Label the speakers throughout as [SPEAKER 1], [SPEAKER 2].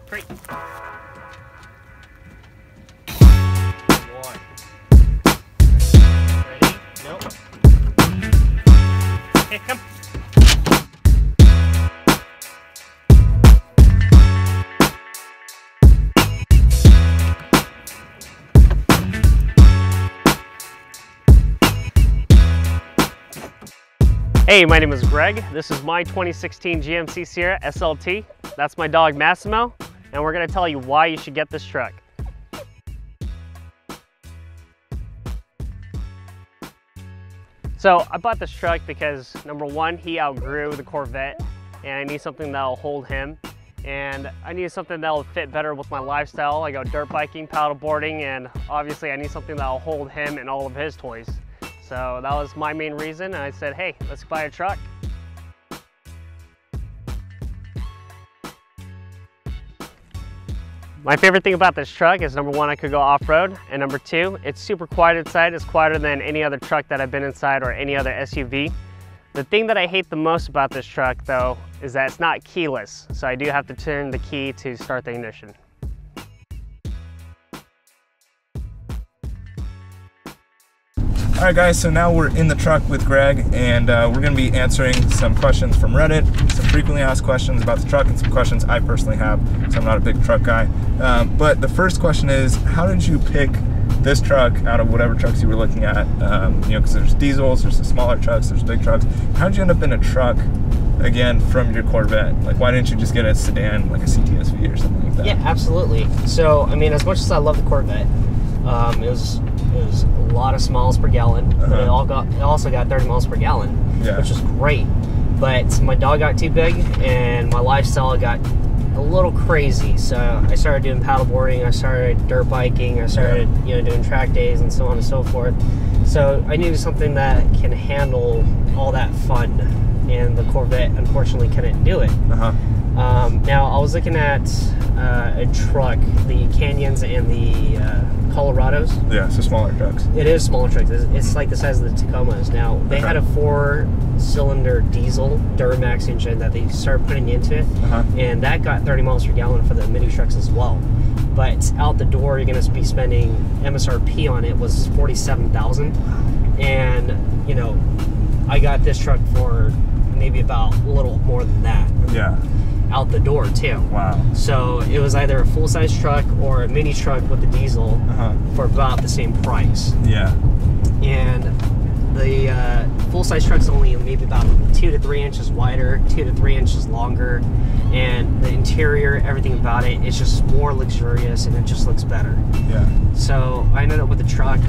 [SPEAKER 1] 3. 1. Ready? Nope. Okay, come. Hey, my name is Greg. This is my 2016 GMC Sierra SLT. That's my dog Massimo, and we're gonna tell you why you should get this truck. So I bought this truck because number one, he outgrew the Corvette, and I need something that'll hold him. And I need something that'll fit better with my lifestyle. I go dirt biking, paddle boarding, and obviously I need something that'll hold him and all of his toys. So that was my main reason. I said, hey, let's buy a truck. My favorite thing about this truck is number one, I could go off-road, and number two, it's super quiet inside. It's quieter than any other truck that I've been inside or any other SUV. The thing that I hate the most about this truck though is that it's not keyless. So I do have to turn the key to start the ignition.
[SPEAKER 2] Alright guys, so now we're in the truck with Greg, and we're going to be answering some questions from Reddit, some frequently asked questions about the truck, and some questions I personally have, so I'm not a big truck guy. But the first question is, how did you pick this truck out of whatever trucks you were looking at? You know, because there's diesels, there's the smaller trucks, there's big trucks. How did you end up in a truck, again, from your Corvette? Like, why didn't you just get a sedan, like a CTSV or something like that?
[SPEAKER 1] Yeah, absolutely. So, I mean, as much as I love the Corvette, it was a lot of miles per gallon, but it also got 30 miles per gallon, which was great. But my dog got too big, and my lifestyle got a little crazy. So I started doing paddleboarding, I started dirt biking, I started doing track days and so on and so forth. So I needed something that can handle all that fun, and the Corvette unfortunately couldn't do it. Now I was looking at a truck, the Canyons and the Colorados.
[SPEAKER 2] Yeah, so smaller trucks.
[SPEAKER 1] It is smaller trucks. It's like the size of the Tacomas. Now, they had a 4-cylinder diesel Duramax engine that they started putting into it, and that got 30 miles per gallon for the mini trucks as well. But out the door, you're going to be spending MSRP on it was $47,000, and you know, I got this truck for maybe about a little more than that.
[SPEAKER 2] Yeah.
[SPEAKER 1] Out the door too. Wow. So it was either a full-size truck or a mini truck with the diesel for about the same price.
[SPEAKER 2] Yeah.
[SPEAKER 1] And the full-size truck's only maybe about 2 to 3 inches wider, 2 to 3 inches longer, and the interior, everything about it is just more luxurious, and it just looks better.
[SPEAKER 2] Yeah.
[SPEAKER 1] So I ended up with the truck,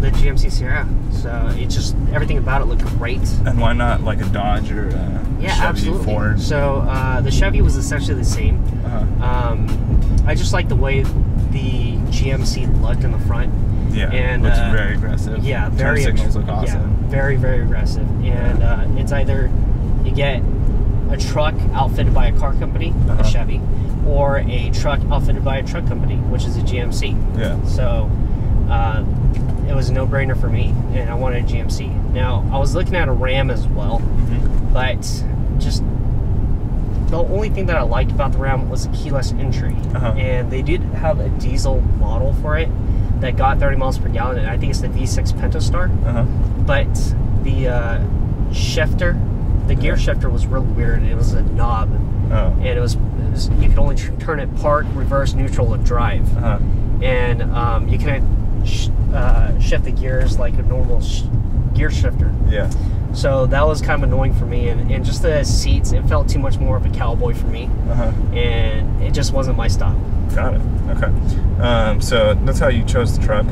[SPEAKER 1] the GMC Sierra. So it just, everything about it looked great.
[SPEAKER 2] And why not like a Dodge or a Chevy,
[SPEAKER 1] absolutely.
[SPEAKER 2] Ford?
[SPEAKER 1] So the Chevy was essentially the same. I just like the way the GMC looked in the front.
[SPEAKER 2] Yeah,
[SPEAKER 1] and
[SPEAKER 2] looks very aggressive.
[SPEAKER 1] Yeah, very
[SPEAKER 2] signals look awesome.
[SPEAKER 1] Yeah, very, very aggressive. And it's either you get a truck outfitted by a car company, like a Chevy, or a truck outfitted by a truck company, which is a GMC. Yeah. So it was a no-brainer for me, and I wanted a GMC. Now, I was looking at a Ram as well, but just the only thing that I liked about the Ram was the keyless entry. And they did have a diesel model for it that got 30 miles per gallon, and I think it's the V6 Pentastar. But the shifter, the gear shifter was real weird. It was a knob, and it was you could only turn it park, reverse, neutral, and drive. And you couldn't shift the gears like a normal gear shifter. Yeah. So that was kind of annoying for me, and just the seats, it felt too much more of a cowboy for me, and it just wasn't my style.
[SPEAKER 2] Got it. Okay. So that's how you chose the truck.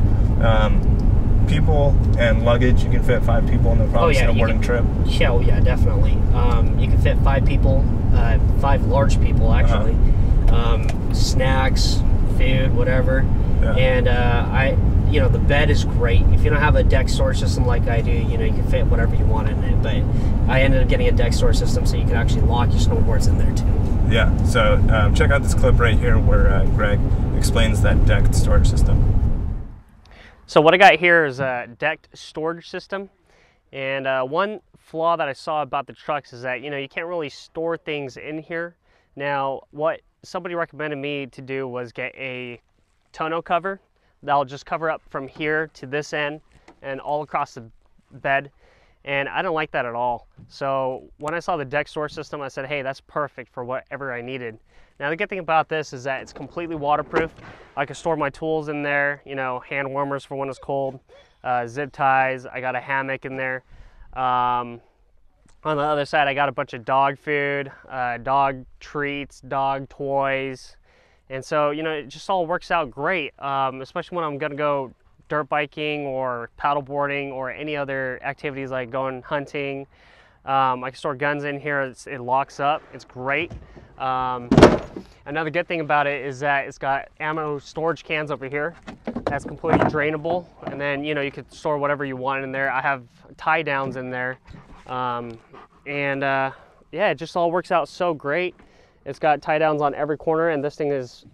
[SPEAKER 2] People and luggage, you can fit 5 people in the probably snowboarding trip.
[SPEAKER 1] Yeah, oh yeah, definitely. You can fit 5 people, 5 large people actually. Snacks, food, whatever. And you know, the bed is great. If you don't have a deck storage system like I do, you know, you can fit whatever you want in it. But I ended up getting a deck storage system so you can actually lock your snowboards in there too.
[SPEAKER 2] Yeah, so check out this clip right here where Greg explains that decked storage system.
[SPEAKER 1] So what I got here is a decked storage system. And one flaw that I saw about the trucks is that, you know, you can't really store things in here Now, what somebody recommended me to do was get a tonneau cover that'll just cover up from here to this end and all across the bed. And I don't like that at all. So when I saw the deck store system, I said, hey, that's perfect for whatever I needed. Now the good thing about this is that it's completely waterproof. I can store my tools in there, you know, hand warmers for when it's cold, zip ties. I got a hammock in there. On the other side, I got a bunch of dog food, dog treats, dog toys. And so, you know, it just all works out great, especially when I'm gonna go dirt biking or paddleboarding or any other activities like going hunting. I can store guns in here. It locks up. It's great. Another good thing about it is that it's got ammo storage cans over here. That's completely drainable. And then, you know, you could store whatever you want in there. I have tie downs in there. Yeah, it just all works out so great. It's got tie downs on every corner, and this thing is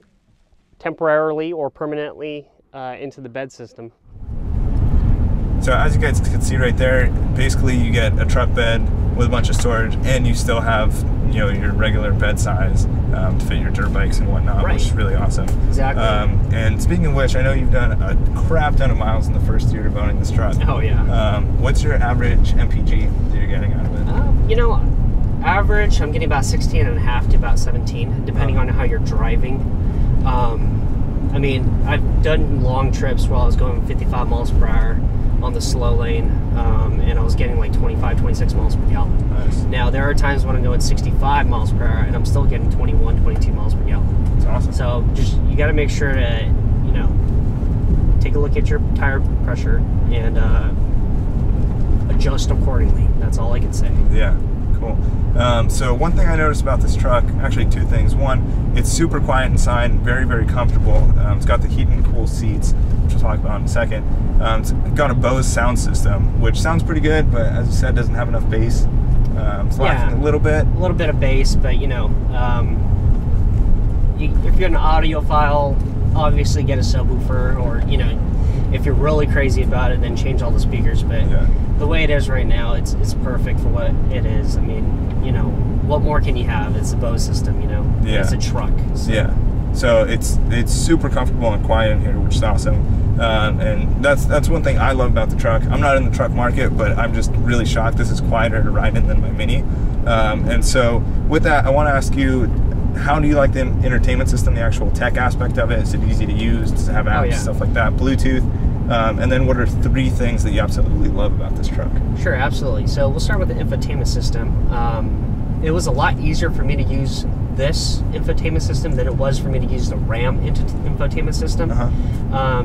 [SPEAKER 1] temporarily or permanently into the bed system.
[SPEAKER 2] So as you guys can see right there, basically you get a truck bed with a bunch of storage, and you still have, you know, your regular bed size to fit your dirt bikes and whatnot,
[SPEAKER 1] right.
[SPEAKER 2] Which is really awesome.
[SPEAKER 1] Exactly.
[SPEAKER 2] And speaking of which, I know you've done a crap ton of miles in the first year of owning this truck.
[SPEAKER 1] Oh yeah.
[SPEAKER 2] What's your average MPG that you're getting out of it?
[SPEAKER 1] You know, average, I'm getting about 16.5 to about 17, depending on how you're driving. I mean, I've done long trips where I was going 55 miles per hour on the slow lane, and I was getting like 25, 26 miles per gallon.
[SPEAKER 2] Nice.
[SPEAKER 1] Now, there are times when I'm going 65 miles per hour, and I'm still getting 21, 22 miles per gallon.
[SPEAKER 2] That's awesome.
[SPEAKER 1] So, just, you got to make sure to, you know, take a look at your tire pressure and adjust accordingly. That's all I can say.
[SPEAKER 2] Yeah. Cool. So one thing I noticed about this truck, actually two things. One, it's super quiet inside, very, very comfortable. It's got the heat and cool seats, which we'll talk about in a second. It's got a Bose sound system, which sounds pretty good, but as you said, doesn't have enough bass. It's lacking a little bit.
[SPEAKER 1] A little bit of bass, but you know, if you're an audiophile, obviously get a subwoofer, or, you know, if you're really crazy about it, then change all the speakers. But
[SPEAKER 2] yeah.
[SPEAKER 1] The way it is right now, it's perfect for what it is. I mean, you know, what more can you have? It's a Bose system, you know.
[SPEAKER 2] Yeah.
[SPEAKER 1] It's a truck. So.
[SPEAKER 2] Yeah. So it's super comfortable and quiet in here, which is awesome. And that's one thing I love about the truck. I'm not in the truck market, but I'm just really shocked this is quieter to ride in than my Mini. And so with that, I want to ask you, how do you like the entertainment system, the actual tech aspect of it? Is it easy to use? Does it have apps, stuff like that? Bluetooth? And then what are 3 things that you absolutely love about this truck?
[SPEAKER 1] Sure, absolutely. So we'll start with the infotainment system. It was a lot easier for me to use this infotainment system than it was for me to use the Ram infotainment system.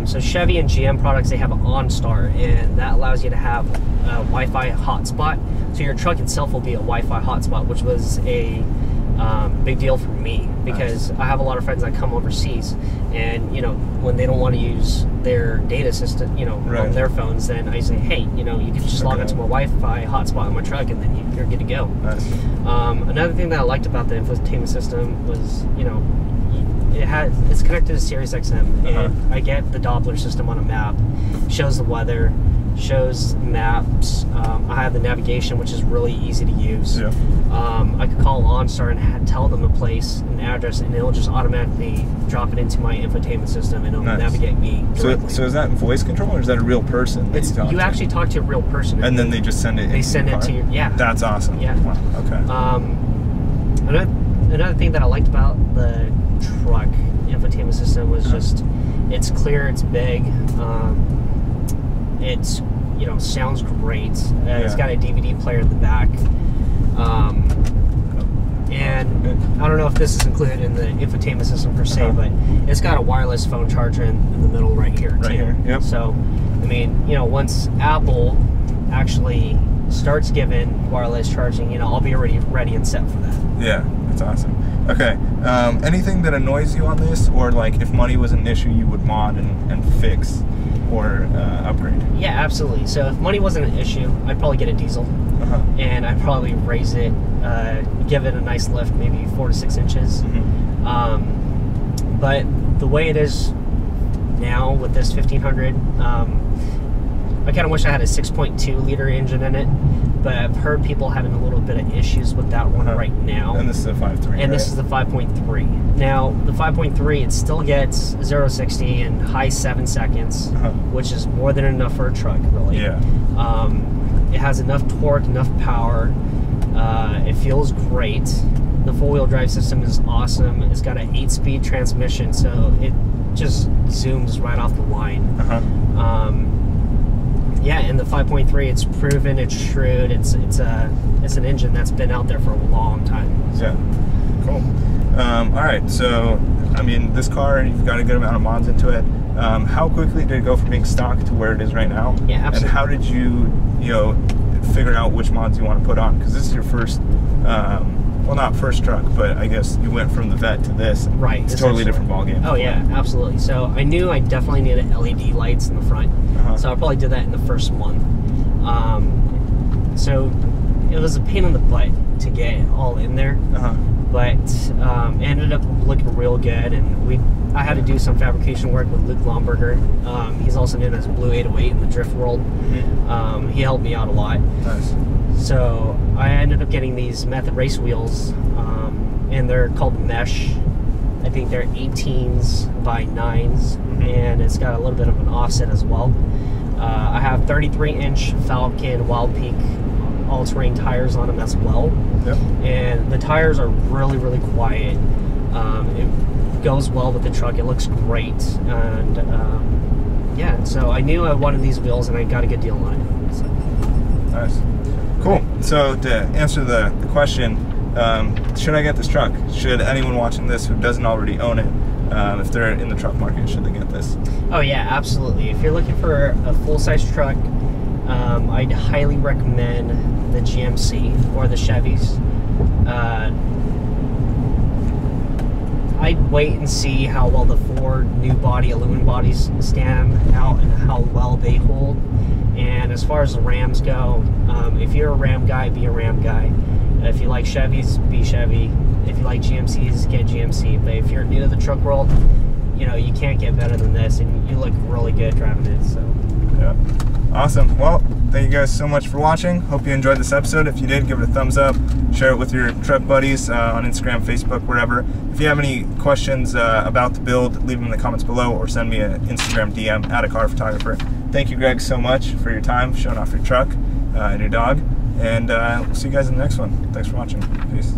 [SPEAKER 1] So Chevy and GM products, they have an OnStar, and that allows you to have a Wi-Fi hotspot. So your truck itself will be a Wi-Fi hotspot, which was a big deal for me, because I have a lot of friends that come overseas, and you know, when they don't want to use their data system, you know, on their phones, then I say, hey, you know, you can just log into my Wi-Fi hotspot on my truck, and then you're good to go.
[SPEAKER 2] Nice.
[SPEAKER 1] Another thing that I liked about the infotainment system was, you know, it's connected to Sirius XM, and I get the Doppler system on a map, shows the weather, shows maps. I have the navigation, which is really easy to use.
[SPEAKER 2] Yeah.
[SPEAKER 1] I could call OnStar and tell them a place, an address, and it'll just automatically drop it into my infotainment system, and it'll navigate me directly.
[SPEAKER 2] So is that voice control, or is that a real person that
[SPEAKER 1] you actually talk to a real person,
[SPEAKER 2] and then they just send it?
[SPEAKER 1] They send it to you. Yeah.
[SPEAKER 2] That's awesome.
[SPEAKER 1] Yeah.
[SPEAKER 2] Wow. Okay.
[SPEAKER 1] Another thing that I liked about the truck infotainment system was just, it's clear, it's big, it's, you know, sounds great. It's got a DVD player in the back, and I don't know if this is included in the infotainment system per se, but it's got a wireless phone charger in the middle right here too.
[SPEAKER 2] Yep.
[SPEAKER 1] So, I mean, you know, once Apple actually starts giving wireless charging, you know, I'll be already ready and set for that.
[SPEAKER 2] Yeah, that's awesome. Okay, anything that annoys you on this, or like if money was an issue you would mod and fix or upgrade? Yeah,
[SPEAKER 1] absolutely. So if money wasn't an issue, I'd probably get a diesel, and I'd probably raise it, give it a nice lift, maybe 4 to 6 inches. But the way it is now with this 1500, I kind of wish I had a 6.2 liter engine in it, but I've heard people having a little bit of issues with that one right now.
[SPEAKER 2] And this is a 5.3.
[SPEAKER 1] And this is the 5.3. Now the 5.3, it still gets 0-60 in high 7 seconds, which is more than enough for a truck, really.
[SPEAKER 2] Yeah.
[SPEAKER 1] It has enough torque, enough power. It feels great. The four-wheel drive system is awesome. It's got an 8-speed transmission, so it just zooms right off the line. Yeah, and the 5.3, it's proven, it's shrewd. It's an engine that's been out there for a long time. So.
[SPEAKER 2] Yeah, cool. All right, so I mean, this car, you've got a good amount of mods into it. How quickly did it go from being stock to where it is right now?
[SPEAKER 1] Yeah, absolutely.
[SPEAKER 2] And how did you, figure out which mods you want to put on? Because this is your first, well, not first truck, but I guess you went from the Vet to this.
[SPEAKER 1] Right.
[SPEAKER 2] It's a totally different ballgame.
[SPEAKER 1] Oh yeah, absolutely. So I knew I definitely needed LED lights in the front. So I probably did that in the first month. So it was a pain in the butt to get it all in there. But it ended up looking real good, and I had to do some fabrication work with Luke Lomberger. He's also known as Blue 808 in the drift world. He helped me out a lot.
[SPEAKER 2] Nice.
[SPEAKER 1] So I ended up getting these Method Race wheels, and they're called Mesh. I think they're 18s by 9s, and it's got a little bit of an offset as well. I have 33-inch Falken Wild Peak all-terrain tires on them as well. And the tires are really, really quiet. It goes well with the truck. It looks great, and yeah. So I knew I wanted these wheels, and I got a good deal on it. So.
[SPEAKER 2] Nice. Cool. So to answer the question, should I get this truck? Should anyone watching this who doesn't already own it, if they're in the truck market, should they get this? Oh
[SPEAKER 1] yeah, absolutely. If you're looking for a full-size truck, I'd highly recommend the GMC or the Chevys. I'd wait and see how well the Ford new body aluminum bodies stand out and how well they hold. And as far as the Rams go, if you're a Ram guy, be a Ram guy. If you like Chevys, be Chevy. If you like GMCs, get GMC. But if you're new to the truck world, you can't get better than this, and you look really good driving it. So
[SPEAKER 2] yeah. Awesome. Well, thank you guys so much for watching. Hope you enjoyed this episode. If you did, give it a thumbs up. Share it with your truck buddies on Instagram, Facebook, wherever. If you have any questions about the build, leave them in the comments below, or send me an Instagram DM @ACarPhotographer. Thank you, Greg, so much for your time, showing off your truck and your dog. And we'll see you guys in the next one. Thanks for watching. Peace.